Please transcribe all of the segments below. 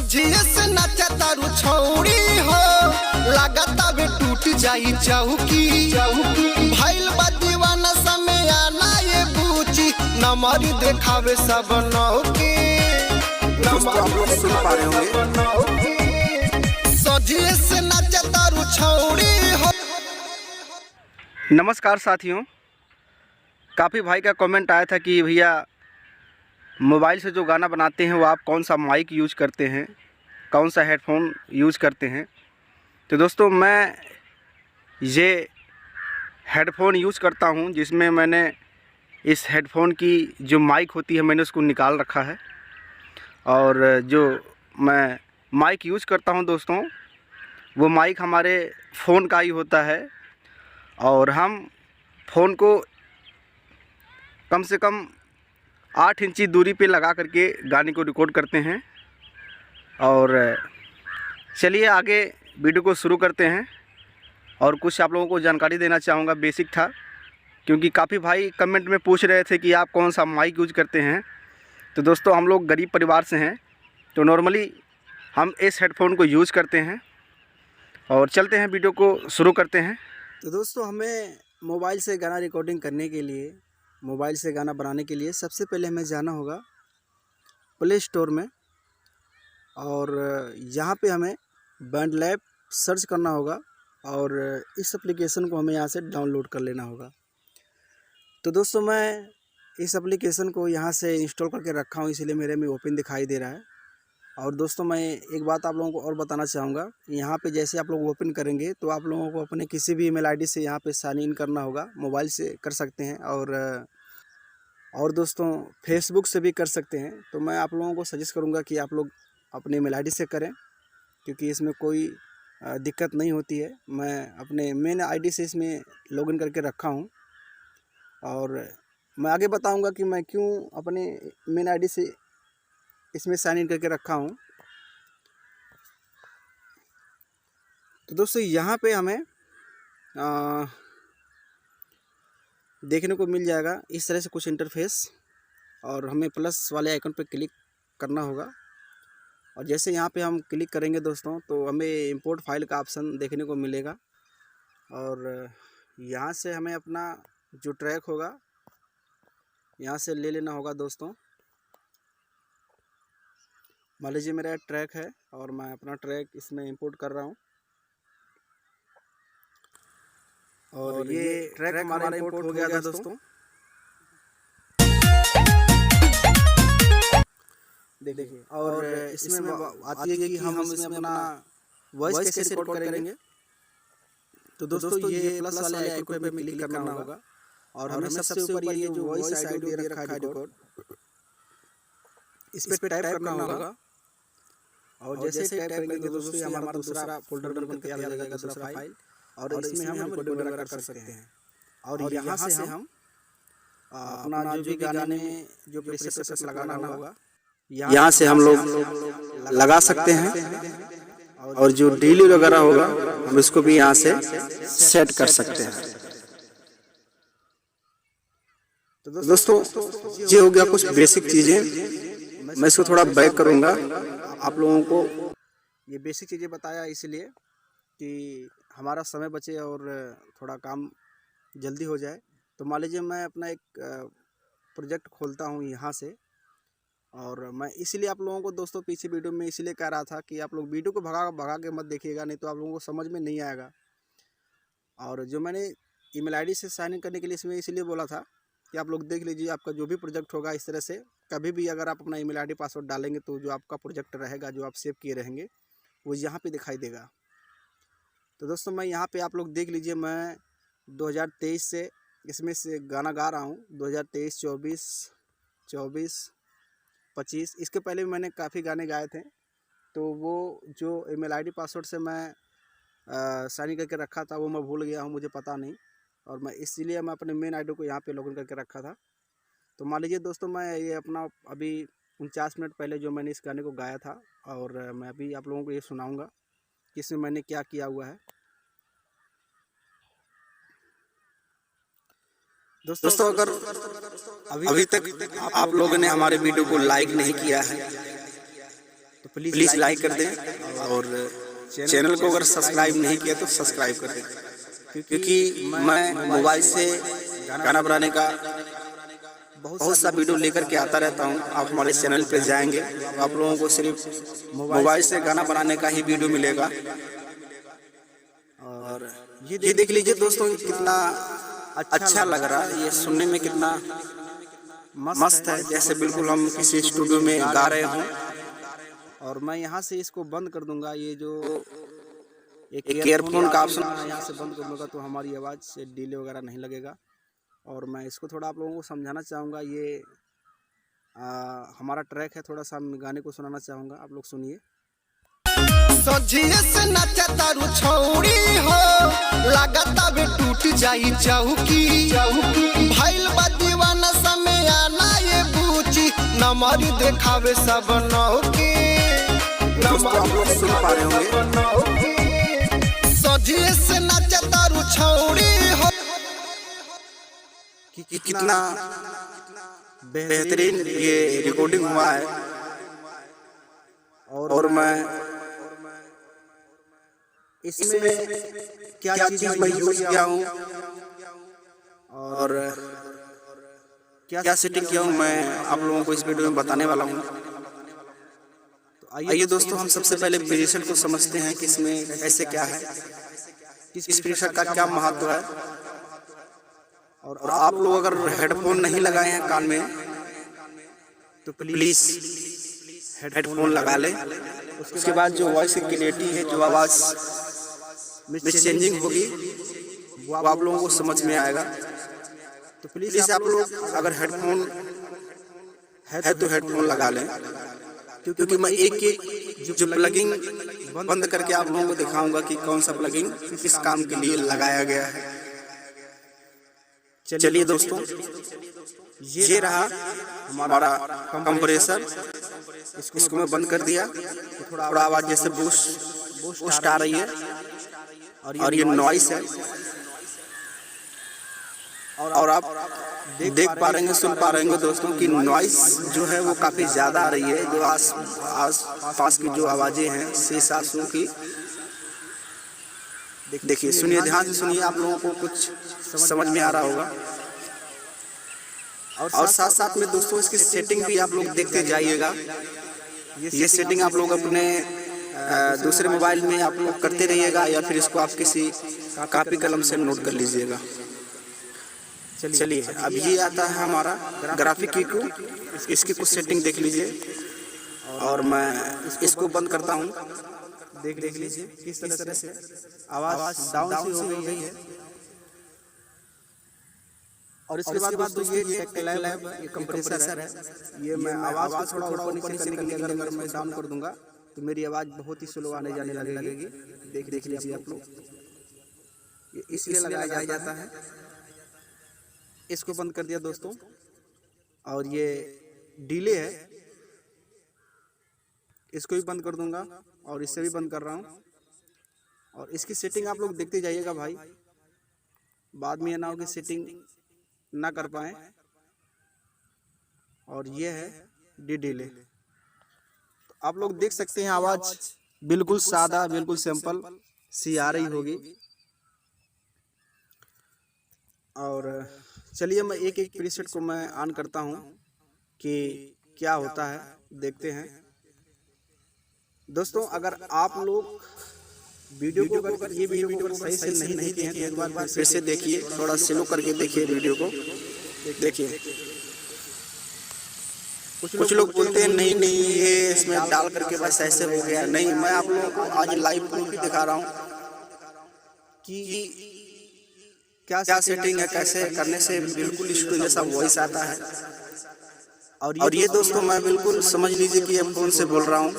सजिए से नाचा तारू छौड़ी हो, लागता बे टूट जाई चौकी। भइल बा दीवाना समय आना ये बूची, नमरी देखावे सब नौकी। सजिए से नाचा तारू छौड़ी हो। नमस्कार साथियों, काफ़ी भाई का कमेंट आया था कि भैया मोबाइल से जो गाना बनाते हैं वो आप कौन सा माइक यूज़ करते हैं, कौन सा हेडफोन यूज़ करते हैं। तो दोस्तों मैं ये हेडफोन यूज़ करता हूं, जिसमें मैंने इस हेडफोन की जो माइक होती है मैंने उसको निकाल रखा है। और जो मैं माइक यूज़ करता हूं दोस्तों, वो माइक हमारे फ़ोन का ही होता है। और हम फ़ोन को कम से कम 8 इंची दूरी पे लगा करके गाने को रिकॉर्ड करते हैं। और चलिए आगे वीडियो को शुरू करते हैं। और कुछ आप लोगों को जानकारी देना चाहूँगा, बेसिक था, क्योंकि काफ़ी भाई कमेंट में पूछ रहे थे कि आप कौन सा माइक यूज़ करते हैं। तो दोस्तों हम लोग गरीब परिवार से हैं, तो नॉर्मली हम इस हेडफोन को यूज़ करते हैं। और चलते हैं, वीडियो को शुरू करते हैं। तो दोस्तों हमें मोबाइल से गाना रिकॉर्डिंग करने के लिए, मोबाइल से गाना बनाने के लिए सबसे पहले हमें जाना होगा प्ले स्टोर में। और यहाँ पे हमें बैंडलैब सर्च करना होगा और इस एप्लीकेशन को हमें यहाँ से डाउनलोड कर लेना होगा। तो दोस्तों मैं इस एप्लीकेशन को यहाँ से इंस्टॉल करके रखा हूँ, इसीलिए मेरे में ओपन दिखाई दे रहा है। और दोस्तों मैं एक बात आप लोगों को और बताना चाहूँगा, यहाँ पे जैसे आप लोग ओपन करेंगे तो आप लोगों को अपने किसी भी ईमेल आईडी से यहाँ पे साइन इन करना होगा। मोबाइल से कर सकते हैं और दोस्तों फेसबुक से भी कर सकते हैं। तो मैं आप लोगों को सजेस्ट करूँगा कि आप लोग अपने ईमेल आईडी से करें, क्योंकि इसमें कोई दिक्कत नहीं होती है। मैं अपने मेन आईडी से इसमें लॉगिन करके रखा हूँ। और मैं आगे बताऊँगा कि मैं क्यों अपने मेन आईडी से इसमें साइन इन करके रखा हूँ। तो दोस्तों यहाँ पे हमें देखने को मिल जाएगा इस तरह से कुछ इंटरफेस, और हमें प्लस वाले आइकन पे क्लिक करना होगा। और जैसे यहाँ पे हम क्लिक करेंगे दोस्तों, तो हमें इंपोर्ट फाइल का ऑप्शन देखने को मिलेगा। और यहाँ से हमें अपना जो ट्रैक होगा यहाँ से ले लेना होगा दोस्तों। मान लीजिए मेरा ट्रैक है और मैं अपना ट्रैक इसमें इंपोर्ट कर रहा हूँ। और ये ट्रैक हमारा इंपोर्ट हो गया था दोस्तों। देखिए, और इसमें आती है कि हम इसमें अपना वॉइस कैसे रिकॉर्ड करेंगे। तो दोस्तों ये प्लस वाले आइकन पे क्लिक करना होगा और हमें सबसे ऊपर ये जो वॉइस आइडियो दे रखा है रिकॉर्ड, इस पे टाइप करना होगा। और जैसे टाइप करेंगे तो दोस्तों ये हमारा दूसरा फोल्डर बन के तैयार हो जाएगा, दूसरा फाइल। और इसमें हम रिकॉर्डिंग वगैरह कर सकते हैं। और यहाँ से हम अपना जो भी गाने में जो प्रेशर लगाना होगा यहाँ से हम लोग लगा सकते हैं। और जो डिले वगैरह होगा हम इसको भी यहाँ से सेट कर सकते हैं। तो दोस्तों ये हो गया कुछ बेसिक चीज़ें। मैं इसको थोड़ा बैक करूँगा, आप लोगों को ये बेसिक चीज़ें बताया इसलिए कि हमारा समय बचे और थोड़ा काम जल्दी हो जाए। तो मान लीजिए मैं अपना एक प्रोजेक्ट खोलता हूँ यहाँ से। और मैं इसलिए आप लोगों को दोस्तों पीछे वीडियो में इसलिए कह रहा था कि आप लोग वीडियो को भगा के मत देखिएगा, नहीं तो आप लोगों को समझ में नहीं आएगा। और जो मैंने ईमेल आईडी से साइन इन करने के लिए इसमें इसलिए बोला था कि आप लोग देख लीजिए, आपका जो भी प्रोजेक्ट होगा इस तरह से कभी भी अगर आप अपना ईमेल आईडी पासवर्ड डालेंगे तो जो आपका प्रोजेक्ट रहेगा, जो आप सेव किए रहेंगे, वो यहाँ पे दिखाई देगा। तो दोस्तों मैं यहाँ पे आप लोग देख लीजिए, मैं 2023 से इसमें से गाना गा रहा हूँ। 2023, 24, 25, इसके पहले भी मैंने काफ़ी गाने गाए थे। तो वो जो ईमेल आईडी पासवर्ड से मैं साइन इन करके रखा था वो मैं भूल गया हूँ, मुझे पता नहीं। और मैं इसीलिए मैं अपने मेन आईडी को यहाँ पे लॉगिन करके रखा था। तो मान लीजिए दोस्तों मैं ये अपना अभी 49 मिनट पहले जो मैंने इस गाने को गाया था, और मैं अभी आप लोगों को ये सुनाऊंगा कि इसमें मैंने क्या किया हुआ है। दोस्तों अगर अभी तक आप लोगों ने हमारे वीडियो को लाइक नहीं किया है तो प्लीज़ लाइक कर दें और चैनल को अगर सब्सक्राइब नहीं किया तो सब्सक्राइब कर दें, क्योंकि मैं मोबाइल से गाना बनाने का बहुत सा वीडियो लेकर के आता रहता हूं। आप हमारे चैनल पे जाएंगे तो आप लोगों को सिर्फ मोबाइल से गाना बनाने का ही वीडियो मिलेगा। और ये देख लीजिए दोस्तों, कितना अच्छा लग रहा है, ये सुनने में कितना मस्त है, जैसे बिल्कुल हम किसी स्टूडियो में गा रहे हों। और मैं यहाँ से इसको बंद कर दूंगा, ये जो एक ईयरफोन का ऑप्शन यहाँ से बंद कर दूंगा तो हमारी आवाज़ से डिले वगैरह नहीं लगेगा। और मैं इसको थोड़ा आप लोगों को समझाना चाहूँगा। ये हमारा ट्रैक है, थोड़ा सा गाने को सुनाना चाहूँगा, आप लोग सुनिए। सजिए से नाचा तारू छौड़ी हो, लागता बे टूट जाई चौकी। भइल बा दीवाना समय आना ये बूची, नमरी देखावे सब नौकी। दोस्तों आप लोग सुन पा रहे होंगे, सजिए से नाचा तारू छौड़ी हो, कि कितना बेहतरीन ये रिकॉर्डिंग हुआ है। और मैं इसमें क्या चीज मैं यूज किया हूँ और क्या सेटिंग किया हूँ, मैं आप लोगों को इस वीडियो में बताने वाला हूँ। तो आइए दोस्तों, हम सबसे पहले प्रीसेट को समझते हैं कि इसमें ऐसे क्या है, किस प्रीसेट का क्या महत्व है। और आप लोग अगर हेडफोन नहीं लगाए हैं कान में तो प्लीज हेडफोन लगा लें। उसके बाद जो वॉइस की क्लैरिटी है, जो आवाज़ में चेंजिंग होगी, वो आप लोगों को समझ में आएगा। तो प्लीज़ आप लोग अगर हेडफोन है तो हेडफोन लगा लें, क्योंकि मैं एक एक जो प्लगिंग बंद करके आप लोगों को दिखाऊंगा कि कौन सा प्लगिंग किस काम के लिए लगाया गया है। चलिए दोस्तों, ये रहा हमारा कंप्रेसर, इसको मैं बंद कर दिया। थोड़ा आवाज़ जैसे बूस्ट आ रही है और ये नॉइस है। और आप देख पा रहे हैं, सुन पा रहे हैं दोस्तों कि नॉइस जो है वो काफ़ी ज़्यादा आ रही है। जो आस पास की जो आवाज़ें हैं 6-7 की, देखिए, सुनिए, ध्यान से सुनिए, आप लोगों को कुछ समझ में आ रहा होगा। और साथ साथ में दोस्तों इसकी सेटिंग भी आप लोग देखते जाइएगा। ये सेटिंग आप लोग अपने दूसरे मोबाइल में आप लोग करते रहिएगा, या फिर इसको आप किसी कॉपी कलम से नोट कर लीजिएगा। चलिए, अब ये आता है हमारा ग्राफिक कीटू, इसकी कुछ सेटिंग देख लीजिए। और मैं इसको बंद करता हूँ, देख लीजिए किस तरह से आवाज़ डाउन सी हो गई है। और इसके बाद दोस्तों ये कंप्रेसर है, ये मैं आवाज़ को थोड़ा ऊपर नीचे करने के लिए अगर मैं डाउन कर दूंगा तो मेरी आवाज़ बहुत ही स्लो आने जाने लगेगी। देख लीजिए आप लोग, ये इसलिए लगाया जाता है। इसको बंद कर दिया दोस्तों। और ये डिले है, इसको भी बंद कर दूंगा और इससे भी बंद कर रहा हूँ। और इसकी सेटिंग आप लोग देखते जाइएगा भाई, बाद में ये ना हो कि सेटिंग ना कर पाए। और ये है डिले, तो आप लोग देख सकते हैं आवाज़ बिल्कुल सादा, बिल्कुल सिंपल सी आ रही होगी। और चलिए, मैं एक एक प्रीसेट को मैं ऑन करता हूँ कि क्या होता है, देखते हैं। दोस्तों अगर आप लोग वीडियो को अगर ये वीडियो को सही से नहीं देखते हैं तो एक बार फिर से देखिए, थोड़ा स्लो करके देखिए वीडियो को। देखिए, कुछ लोग बोलते हैं नहीं ये इसमें डाल करके बस ऐसे हो गया। नहीं, मैं आप लोगों को आज लाइव प्रूफ भी दिखा रहा हूँ कि क्या सेटिंग है, कैसे करने से बिल्कुल स्टूडियो जैसा वॉइस आता है। और ये दोस्तों मैं बिल्कुल समझ लीजिए कि अब कौन से बोल रहा हूँ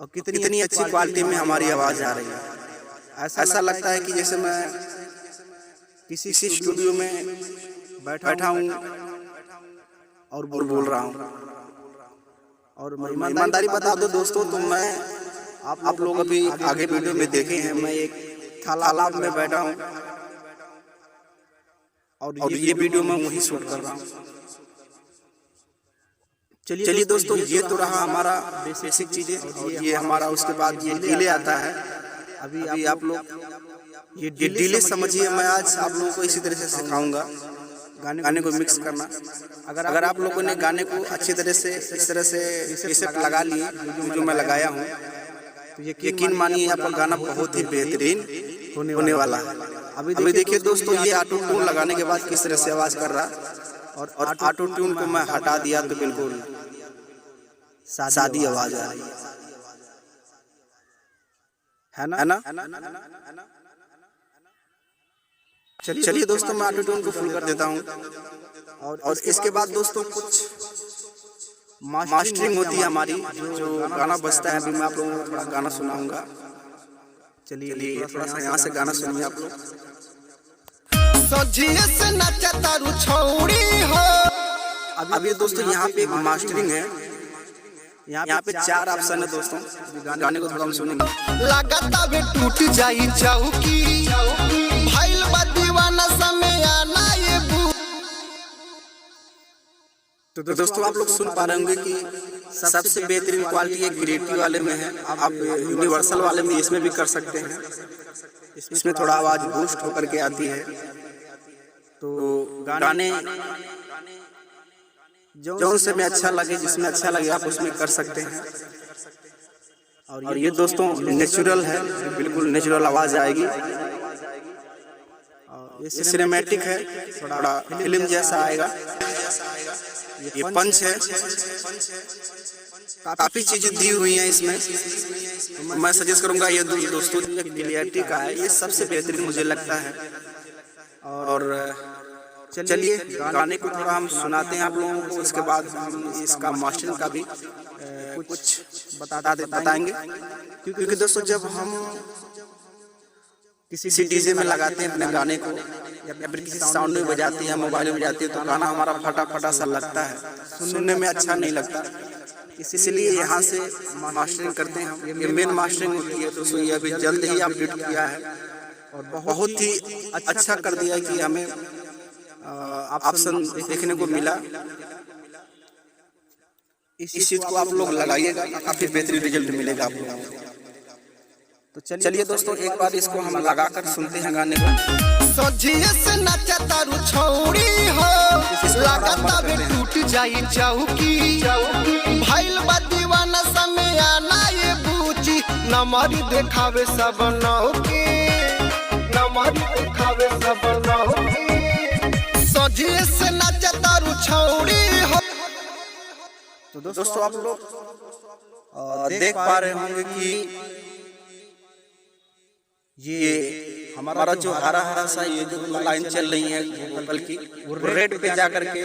और कितनी अच्छी क्वालिटी में हमारी आवाज़ आ रही है। ऐसा लगता है कि जैसे मैं किसी स्टूडियो में बैठा हूँ और बोल रहा हूँ। और ईमानदारी बता दो दोस्तों, तो मैं आप लोग अभी आगे वीडियो में देखे हैं, मैं एक तालाब में बैठा हूँ और ये वीडियो मैं वहीं शूट कर रहा हूँ। चलिए दोस्तों, ये तो रहा हमारा बेसिक चीज़ें, और ये हमारा उसके बाद ये डिले आता है। अभी आप लोग ये डिले समझिए। मैं आज आप लोगों को इसी तरह से सिखाऊंगा गाने को मिक्स करना। अगर आप लोगों ने गाने को अच्छी तरह से इस तरह से रिसेप्ट लगा लिए जो मैं लगाया हूँ, तो यकीन मानिए आपका गाना बहुत ही बेहतरीन होने वाला है। अभी देखिए दोस्तों, ये ऑटो ट्यून लगाने के बाद किस तरह से आवाज़ कर रहा, और ऑटो ट्यून को मैं हटा दिया तो बिल्कुल सादी आवाज़ आ रही है ना। चलिए दोस्तों, मैं ऑटो ट्यून को फुल कर देता हूँ। और इसके बाद दोस्तों कुछ मास्टरिंग होती है हमारी, जो गाना बजता है। अभी मैं आप लोगों को थोड़ा गाना सुनाऊंगा। चलिए थोड़ा सा यहाँ से गाना सुनिए आप लोग। सजिए से नचा तारू छौड़ी हो। अभी दोस्तों यहाँ पे एक मास्टरिंग है। यहाँ पे 4 ऑप्शन है दोस्तों। गाने को थोड़ा हम सुनेंगे। लगाता वे टूट जाई चौकी, भइल बा दीवाना समय आना ये तो दोस्तों आप लोग सुन पा रहे होंगे कि सबसे बेहतरीन क्वालिटी एक क्रिएटिव वाले में है। आप यूनिवर्सल वाले में इसमें भी कर सकते हैं। इसमें थोड़ा आवाज बूस्ट होकर के आती है। तो गाने जो से में अच्छा लगे, जिसमें अच्छा लगे आप उसमें कर सकते हैं। और ये दोस्तों नेचुरल है, बिल्कुल नेचुरल आवाज आएगी। ये सिनेमैटिक है, थोड़ा फिल्म जैसा आएगा। ये पंच है, काफी चीजें दी हुई हैं इसमें। तो मैं सजेस्ट करूंगा ये दोस्तों क्लियरिटी का है, ये सबसे बेहतरीन मुझे लगता है। और चलिए गाने को थोड़ा हम सुनाते हैं आप लोगों को। उसके बाद हम इसका मास्टरिंग का भी कुछ बताएंगे। क्योंकि दोस्तों जब हम किसी डीजे में लगाते हैं अपने गाने को, या फिर किसी साउंड में बजाते हैं, मोबाइल में बजाते हैं, तो गाना हमारा फटा सा लगता है, सुनने में अच्छा नहीं लगता। इसलिए यहाँ से मास्टरिंग करते हैं हम। ये मेन मास्टरिंग होती है दोस्तों। ये अभी जल्द ही अपडेट किया है और बहुत ही अच्छा कर दिया है कि हमें ऑप्शन देखने को मिला। इस चीज को आप लोग लगाइएगा, काफी बेहतरीन रिजल्ट मिलेगा आप लोगों को। तो चलिए दोस्तों एक बार इसको हम लगाकर सुनते हैं गाने को। सजिए से नचा तारू छौड़ी हो, लगाता वे टूट जाई चौकी, भइल बा दीवाना समय आना ये बूची, नमरी देखावे सब नौकी, नमरी देखावे सब नौकी। सजिए से नचा तारू छौड़ी हो। तो दोस्तों आप लोग देख पा रहे होंगे कि ये हमारा जो हरा सा ये जो लाइन चल रही है गूगल की, वो रेड पे जाकर के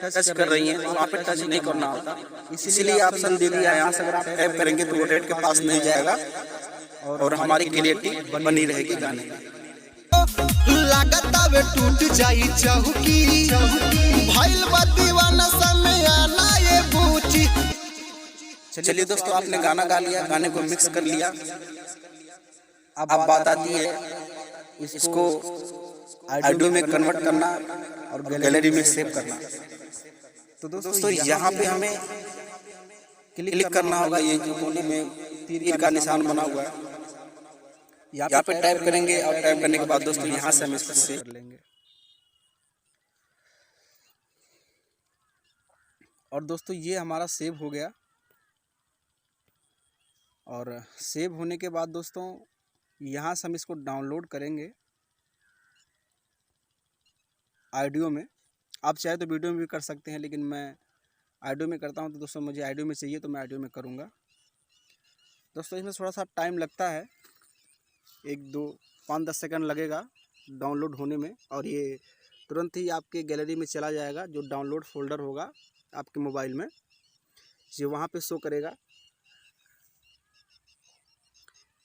टच कर रही है। वहाँ पे टच नहीं करना होता, इसीलिए ऑप्शन दे दिया है। यहाँ से अगर आप टैप करेंगे तो वो रेड के पास नहीं जाएगा और हमारी क्लियरिटी बनी रहेगी गाने की। लगाता वे टूट जाई चौकी, भइल बा दीवाना समय आना ये बूची। चलिए दोस्तों आपने गाना गा लिया, गाने को मिक्स कर लिया। अब बात आती है इसको ऑडियो में कन्वर्ट करना और गैलरी में सेव करना। तो दोस्तों यहाँ पे हमें क्लिक करना होगा। ये जो कोने में तीर का निशान बना हुआ है, यहाँ पे टाइप करेंगे और टाइप करने के बाद दोस्तों यहाँ से हम इसको सेव कर लेंगे। और दोस्तों ये हमारा सेव हो गया। और सेव होने के बाद दोस्तों यहाँ से हम इसको डाउनलोड करेंगे ऑडियो में। आप चाहे तो वीडियो में भी कर सकते हैं, लेकिन मैं ऑडियो में करता हूँ। तो दोस्तों मुझे ऑडियो में चाहिए तो मैं ऑडियो में करूँगा। दोस्तों इसमें थोड़ा सा टाइम लगता है, 1-2-5-10 सेकंड लगेगा डाउनलोड होने में। और ये तुरंत ही आपके गैलरी में चला जाएगा। जो डाउनलोड फोल्डर होगा आपके मोबाइल में, ये वहाँ पे शो करेगा।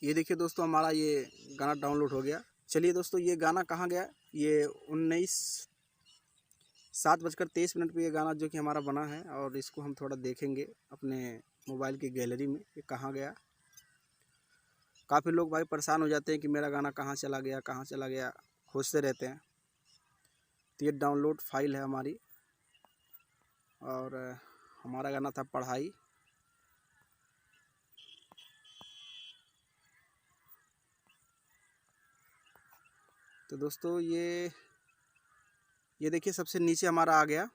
ये देखिए दोस्तों हमारा ये गाना डाउनलोड हो गया। चलिए दोस्तों ये गाना कहाँ गया, ये 7:23 पे ये गाना जो कि हमारा बना है। और इसको हम थोड़ा देखेंगे अपने मोबाइल की गैलरी में, ये कहाँ गया। काफ़ी लोग भाई परेशान हो जाते हैं कि मेरा गाना कहाँ चला गया, कहाँ चला गया, खोजते रहते हैं। तो ये डाउनलोड फाइल है हमारी और हमारा गाना था पढ़ाई। तो दोस्तों ये देखिए सबसे नीचे हमारा आ गया।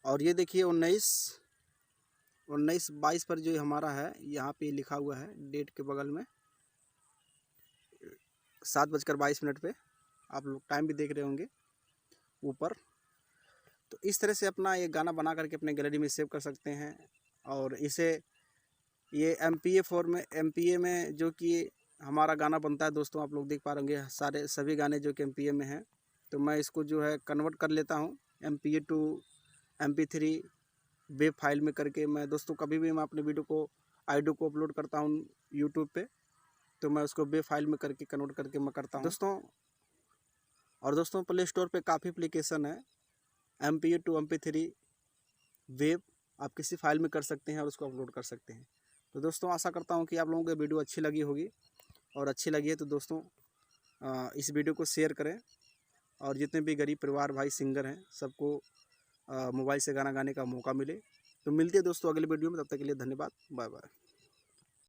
और ये देखिए 19-22 पर जो हमारा है, यहाँ पे लिखा हुआ है डेट के बगल में 7:22 पे। आप लोग टाइम भी देख रहे होंगे ऊपर। तो इस तरह से अपना ये गाना बना करके अपने गैलरी में सेव कर सकते हैं। और इसे ये MPA में जो कि हमारा गाना बनता है दोस्तों, आप लोग देख पा रहे होंगे सभी गाने जो कि MPA में हैं। तो मैं इसको जो है कन्वर्ट कर लेता हूँ MPA to MP3 web file में करके। मैं दोस्तों कभी भी मैं अपने ऑडियो को अपलोड करता हूँ यूट्यूब पे, तो मैं उसको वेब फाइल में करके कन्वर्ट करके मैं करता हूँ दोस्तों। और दोस्तों प्ले स्टोर पे काफ़ी एप्लीकेशन है MPA टू MP3 वेब, आप किसी फाइल में कर सकते हैं और उसको अपलोड कर सकते हैं। तो दोस्तों आशा करता हूँ कि आप लोगों को वीडियो अच्छी लगी होगी, और अच्छी लगी है तो दोस्तों इस वीडियो को शेयर करें। और जितने भी गरीब परिवार भाई सिंगर हैं सबको मोबाइल से गाना गाने का मौका मिले। तो मिलते हैं दोस्तों अगले वीडियो में, तब तक के लिए धन्यवाद, बाय बाय।